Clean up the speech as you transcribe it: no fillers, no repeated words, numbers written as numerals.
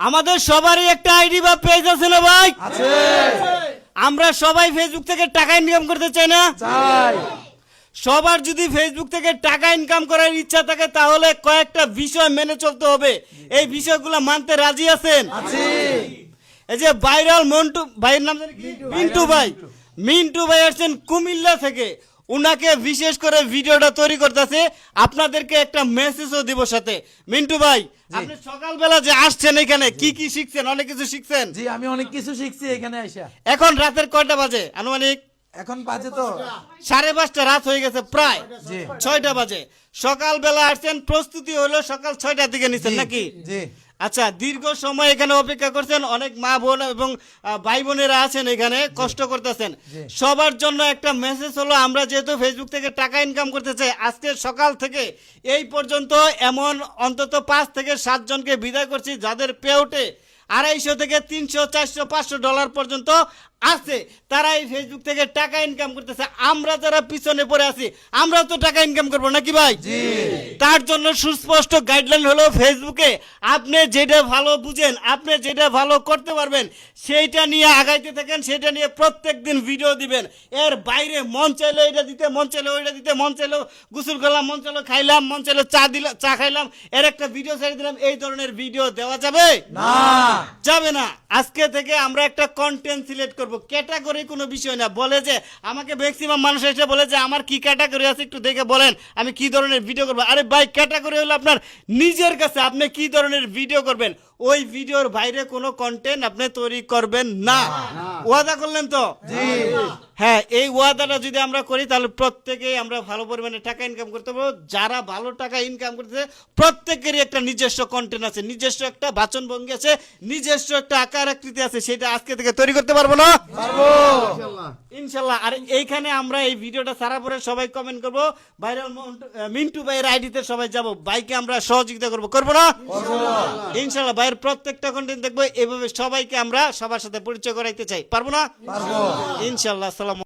আমাদের সবারই একটা আইডি বা পেজ আছে না ভাই? আছে। আমরা সবাই ফেসবুক থেকে টাকা ইনকাম করতে চাই না? চাই। সবার যদি ফেসবুক থেকে টাকা ইনকাম করার ইচ্ছা থাকে তাহলে কয়েকটা বিষয় মেনে চলতে হবে। এই বিষয়গুলো মানতে রাজি আছেন? আছি। এই যে ভাইরাল মন্টু ভাইয়ের নাম জানি কি? মিন্টু ভাই। মিন্টু ভাই আসছেন কুমিল্লা থেকে। উনাকে বিশেষ করে ভিডিওটা তৈরি করতেছে, আপনাদেরকে একটা মেসেজও দিব সাথে। মিন্টু ভাই, আপনি সকালবেলা যে আসছেন এখানে কি কি শিখছেন? অনেক কিছু শিখছেন। জি, আমি অনেক কিছু শিখছি এখানে আইসা। এখন রাতের কয়টা বাজে আনুমানিক? এখন বাজে তো 5:30 রাত হয়ে গেছে প্রায়। জি। 6টা বাজে। সকালবেলা আসছেন, প্রস্তুতি হলো সকাল 6টার দিকে নিছেন নাকি? জি। আচ্ছা, দীর্ঘ সময় এখানে অপেক্ষা করছেন, অনেক মা বোন এবং ভাই বোনেরা আছেন এখানে, কষ্ট করতেছেন। সবার জন্য একটা মেসেজ হলো, আমরা যেহেতু ফেসবুক থেকে টাকা ইনকাম করতে চাই, আজকে সকাল থেকে এই পর্যন্ত এমন অন্তত 5 থেকে 7 জনকে বিদায় করছি যাদের পেওটে 250 থেকে 300, 400, $500 পর্যন্ত আছে। তারা এই ফেসবুক থেকে টাকা ইনকাম করতেছে। আমরা যারা পিছনে পড়ে আছি, আমরা তো টাকা ইনকাম করবো নাকি ভাই? তার জন্য সুস্পষ্ট গাইডলাইন হলো, ফেসবুকে আপনি যেটা ভালো বুঝেন, আপনি যেটা ভালো করতে পারবেন সেইটা নিয়ে আগাইতে থাকেন, সেটা নিয়ে প্রত্যেক দিন ভিডিও দিবেন। এর বাইরে মন চাইলে এটা দিতে, মন চাইলে ওইটা দিতে, মন চাইলে গোসল করলাম, মন চাইলে খাইলাম, মন চাইলে চা খাইলাম, এর একটা ভিডিও ছেড়ে দিলাম, এই ধরনের ভিডিও দেওয়া যাবে না, যাবে না। আজকে থেকে আমরা একটা কন্টেন্ট সিলেক্ট করব, ক্যাটাগরি কোনো বিষয় না। বলে যে আমাকে ম্যাক্সিমাম মানুষ এসে বলে যে আমার কি ক্যাটাগরি আছে একটু দেখে বলেন আমি কি ধরনের ভিডিও করবো। আরে ভাই, ক্যাটাগরি হলো আপনার নিজের কাছে, আপনি কি ধরনের ভিডিও করবেন, ওই ভিডিওর বাইরে কোনো কন্টেন্ট আপনি তৈরি করবেন না। ওয়াদা করলেন তো? হ্যাঁ, এই ওয়াদাটা যদি আমরা করি তাহলে প্রত্যেকেই আমরা ভালো পরিমাণে টাকা ইনকাম করতে পারবো। যারা ভালো টাকা ইনকাম করতেছে প্রত্যেকেরই একটা নিজস্ব কন্টেন্ট আছে, নিজস্ব একটা বাচনভঙ্গি আছে, নিজস্ব একটা আকার আকৃতি আছে, সেটা আজকে থেকে তৈরি করতে পারবো না? পারবো ইনশাল্লাহ। আর এইখানে আমরা এই ভিডিওটা ছাড়া পরে সবাই কমেন্ট করবো, ভাইরাল মিন্টু ভাইয়ের আইডিতে সবাই যাবো, ভাইকে আমরা সহযোগিতা করবো না? ইনশাল্লাহ। ভাইয়ের প্রত্যেকটা কন্টেন্ট দেখবো, এভাবে সবাইকে আমরা সবার সাথে পরিচয় করাইতে চাই। পারবো না? পারবো ইনশাল্লাহ। আসসালাম।